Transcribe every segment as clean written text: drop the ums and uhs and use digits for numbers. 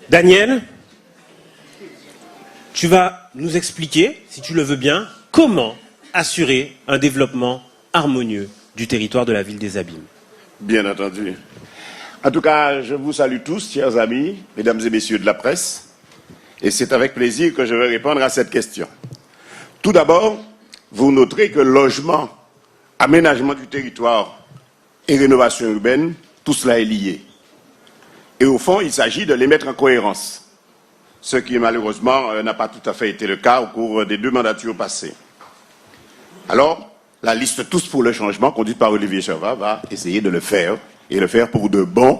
Daniel, tu vas nous expliquer, si tu le veux bien, comment assurer un développement harmonieux du territoire de la ville des Abîmes. Bien entendu. En tout cas, je vous salue tous, chers amis, mesdames et messieurs de la presse, et c'est avec plaisir que je vais répondre à cette question. Tout d'abord, vous noterez que logement, aménagement du territoire et rénovation urbaine, tout cela est lié. Et au fond, il s'agit de les mettre en cohérence, ce qui malheureusement n'a pas tout à fait été le cas au cours des 2 mandatures passées. Alors, la liste Tous pour le changement, conduite par Olivier Servat, va essayer de le faire, et le faire pour de bon,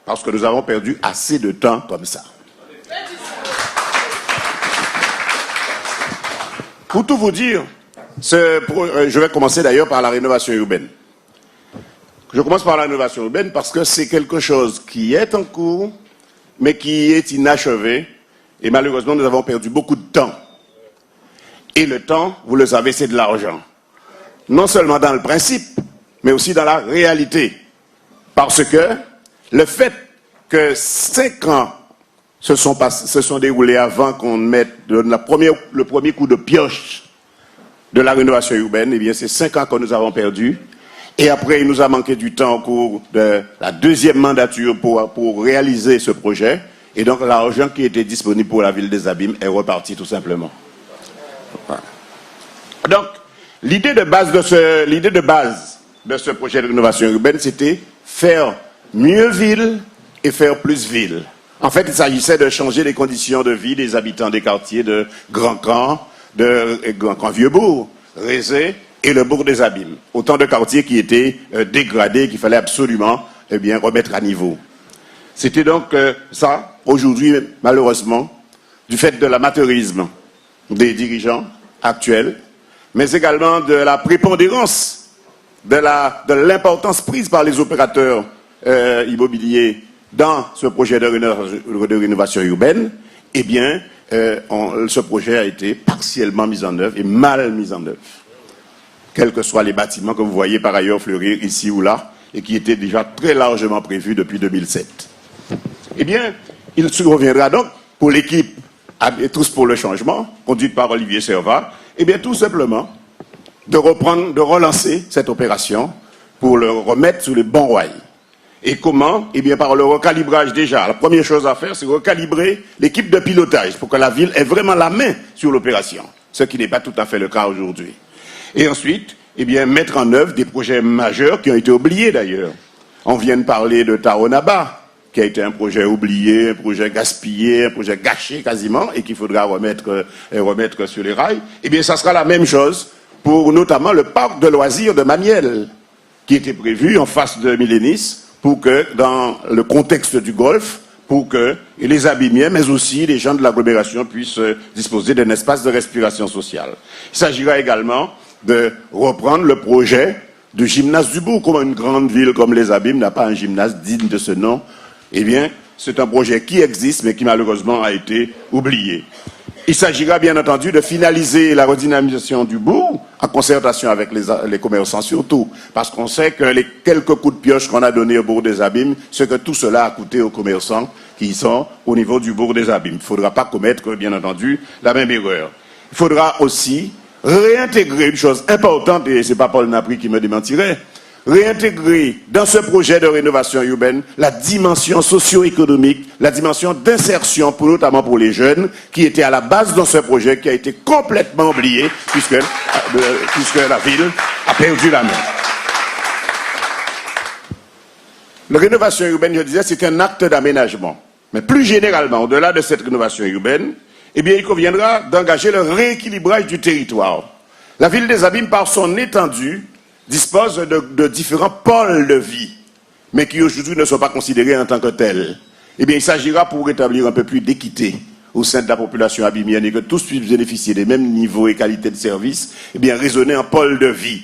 parce que nous avons perdu assez de temps comme ça. Pour tout vous dire, je vais commencer d'ailleurs par la rénovation urbaine. Je commence par la rénovation urbaine parce que c'est quelque chose qui est en cours, mais qui est inachevé, et malheureusement nous avons perdu beaucoup de temps. Et le temps, vous le savez, c'est de l'argent. Non seulement dans le principe, mais aussi dans la réalité. Parce que le fait que 5 ans se sont déroulés avant qu'on mette le premier coup de pioche de la rénovation urbaine, eh bien c'est 5 ans que nous avons perdu. Et après, il nous a manqué du temps au cours de la 2e mandature pour réaliser ce projet. Et donc l'argent qui était disponible pour la ville des Abîmes est reparti tout simplement. Voilà. Donc, l'idée de base de ce projet de rénovation urbaine, c'était faire mieux ville et faire plus ville. En fait, il s'agissait de changer les conditions de vie des habitants des quartiers de Grand Camp, de Grand Camp Vieux-Bourg, Rézé et le Bourg des Abîmes. Autant de quartiers qui étaient dégradés, qu'il fallait absolument remettre à niveau. C'était donc ça, aujourd'hui, malheureusement, du fait de l'amateurisme des dirigeants actuels, mais également de la prépondérance, de l'importance prise par les opérateurs immobiliers dans ce projet de rénovation urbaine, eh bien, ce projet a été partiellement mis en œuvre et mal mis en œuvre. Quels que soient les bâtiments que vous voyez par ailleurs fleurir ici ou là, et qui étaient déjà très largement prévus depuis 2007. Eh bien, il se reviendra donc pour l'équipe Tous pour le changement, conduite par Olivier Servat, eh bien, tout simplement, de relancer cette opération pour le remettre sur les bons rails. Et comment? Eh bien, par le recalibrage déjà. La première chose à faire, c'est recalibrer l'équipe de pilotage pour que la ville ait vraiment la main sur l'opération, ce qui n'est pas tout à fait le cas aujourd'hui. Et ensuite, eh bien, mettre en œuvre des projets majeurs qui ont été oubliés d'ailleurs. On vient de parler de Taonaba, qui a été un projet oublié, un projet gaspillé, un projet gâché quasiment, et qu'il faudra remettre sur les rails. Eh bien, ça sera la même chose pour notamment le parc de loisirs de Mamiel, qui était prévu en face de Millénis, pour que, dans le contexte du Golfe, pour que les Abîmiens, mais aussi les gens de l'agglomération puissent disposer d'un espace de respiration sociale. Il s'agira également de reprendre le projet du gymnase du Bourg. Comme une grande ville comme les Abîmes n'a pas un gymnase digne de ce nom, eh bien, c'est un projet qui existe, mais qui malheureusement a été oublié. Il s'agira bien entendu de finaliser la redynamisation du bourg en concertation avec les commerçants surtout, parce qu'on sait que les quelques coups de pioche qu'on a donnés au bourg des Abîmes, ce que tout cela a coûté aux commerçants qui sont au niveau du bourg des Abîmes. Il ne faudra pas commettre, bien entendu, la même erreur. Il faudra aussi réintégrer une chose importante, et ce n'est pas Paul Napri qui me démentirait, réintégrer dans ce projet de rénovation urbaine la dimension socio-économique, la dimension d'insertion, notamment pour les jeunes, qui était à la base de ce projet, qui a été complètement oublié, puisque la ville a perdu la main. La rénovation urbaine, je disais, c'est un acte d'aménagement. Mais plus généralement, au-delà de cette rénovation urbaine, eh bien, il conviendra d'engager le rééquilibrage du territoire. La ville des Abîmes, par son étendue, dispose de différents pôles de vie, mais qui aujourd'hui ne sont pas considérés en tant que tels. Eh bien, il s'agira pour rétablir un peu plus d'équité au sein de la population abîmienne et que tous puissent bénéficier des mêmes niveaux et qualités de service, eh bien, raisonner en pôle de vie.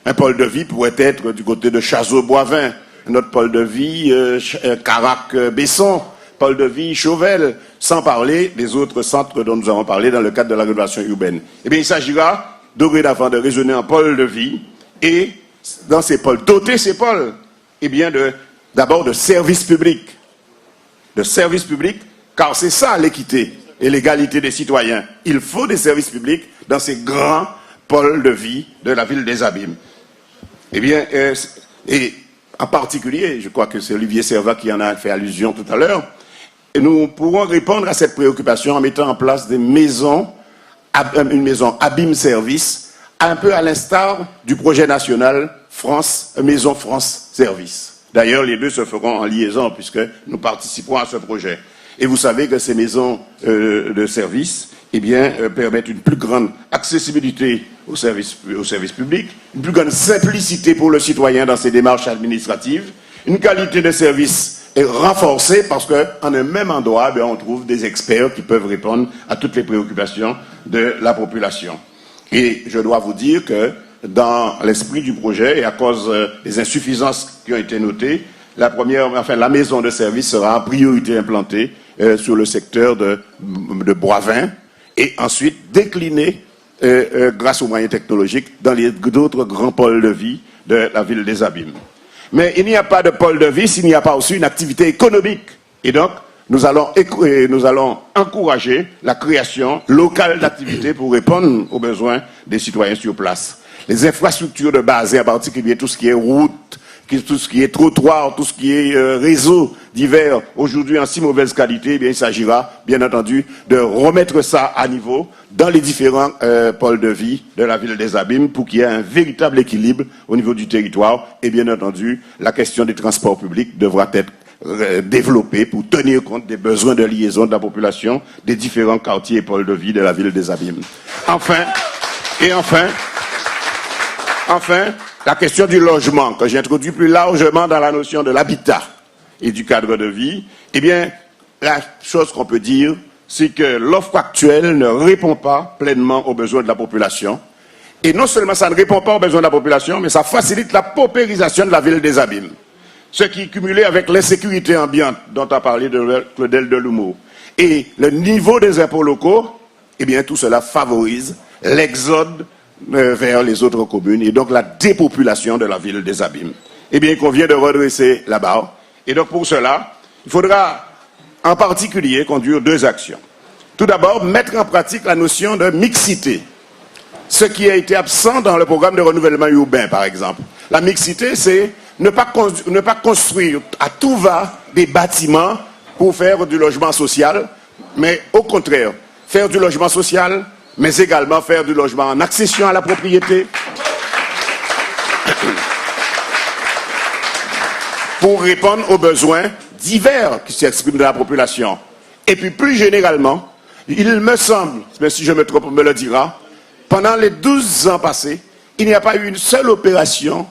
Un pôle de vie pourrait être du côté de Chazot-Boivin, notre pôle de vie, Carac-Besson, pôle de vie Chauvel, sans parler des autres centres dont nous avons parlé dans le cadre de la rénovation urbaine. Eh bien, il s'agira dorénavant de raisonner en pôle de vie et, dans ces pôles, doter ces pôles, eh bien, d'abord de services publics. De services publics Car c'est ça l'équité et l'égalité des citoyens. Il faut des services publics dans ces grands pôles de vie de la ville des Abîmes. Eh bien, et en particulier, je crois que c'est Olivier Servat qui en a fait allusion tout à l'heure, et nous pourrons répondre à cette préoccupation en mettant en place des maisons, une maison Abîme Service, un peu à l'instar du projet national Maison France Service. D'ailleurs, les deux se feront en liaison puisque nous participerons à ce projet. Et vous savez que ces maisons de service permettent une plus grande accessibilité au service public, une plus grande simplicité pour le citoyen dans ses démarches administratives, une qualité de service est renforcée parce qu'en un même endroit, on trouve des experts qui peuvent répondre à toutes les préoccupations de la population. Et je dois vous dire que dans l'esprit du projet et à cause des insuffisances qui ont été notées, la maison de service sera en priorité implantée sur le secteur de Boivin et ensuite déclinée grâce aux moyens technologiques dans d'autres grands pôles de vie de la ville des Abîmes. Mais il n'y a pas de pôle de vie s'il n'y a pas aussi une activité économique. Et donc, nous allons encourager la création locale d'activités pour répondre aux besoins des citoyens sur place. Les infrastructures de base, et en particulier tout ce qui est route, tout ce qui est trottoir, tout ce qui est réseau divers, aujourd'hui en si mauvaise qualité, il s'agira, bien entendu, de remettre ça à niveau dans les différents pôles de vie de la ville des Abîmes pour qu'il y ait un véritable équilibre au niveau du territoire. Et bien entendu, la question des transports publics devra être développée pour tenir compte des besoins de liaison de la population des différents quartiers et pôles de vie de la ville des Abîmes. Enfin, la question du logement, que j'introduis plus largement dans la notion de l'habitat et du cadre de vie, la chose qu'on peut dire, c'est que l'offre actuelle ne répond pas pleinement aux besoins de la population. Et non seulement ça ne répond pas aux besoins de la population, mais ça facilite la paupérisation de la ville des Abîmes. Ce qui est cumulé avec l'insécurité ambiante dont a parlé Claudel Deloumeau et le niveau des impôts locaux, tout cela favorise l'exode vers les autres communes et donc la dépopulation de la ville des Abîmes. Il convient de redresser la barre. Et donc pour cela, il faudra en particulier conduire deux actions. Tout d'abord, mettre en pratique la notion de mixité. Ce qui a été absent dans le programme de renouvellement urbain, par exemple. La mixité, c'est ne pas construire à tout va des bâtiments pour faire du logement social, mais au contraire, faire du logement social, mais également faire du logement en accession à la propriété, pour répondre aux besoins divers qui s'expriment de la population. Et puis plus généralement, il me semble, mais si je me trompe, on me le dira, pendant les 12 ans passés, il n'y a pas eu une seule opération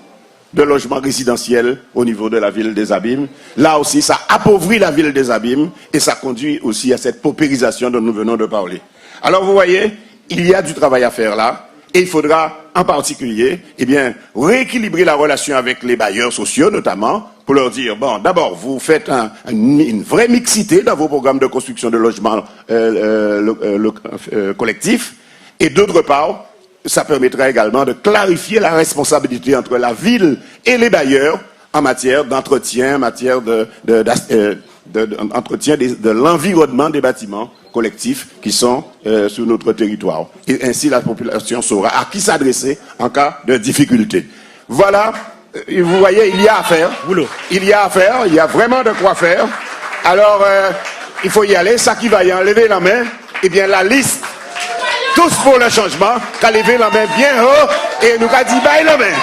de logement résidentiel au niveau de la ville des Abîmes. Là aussi, ça appauvrit la ville des Abîmes et ça conduit aussi à cette paupérisation dont nous venons de parler. Alors vous voyez, il y a du travail à faire là et il faudra en particulier rééquilibrer la relation avec les bailleurs sociaux notamment pour leur dire, bon, d'abord, vous faites une vraie mixité dans vos programmes de construction de logements collectifs et d'autre part, ça permettra également de clarifier la responsabilité entre la ville et les bailleurs en matière d'entretien, en matière d'entretien de l'environnement des bâtiments collectifs qui sont sur notre territoire. Et ainsi, la population saura à qui s'adresser en cas de difficulté. Voilà, vous voyez, il y a à faire. Il y a à faire, il y a vraiment de quoi faire. Alors, il faut y aller. Ça qui va y enlever la main, la liste tous pour le changement, qu'à lever la main bien haut et nous a dit bye la main.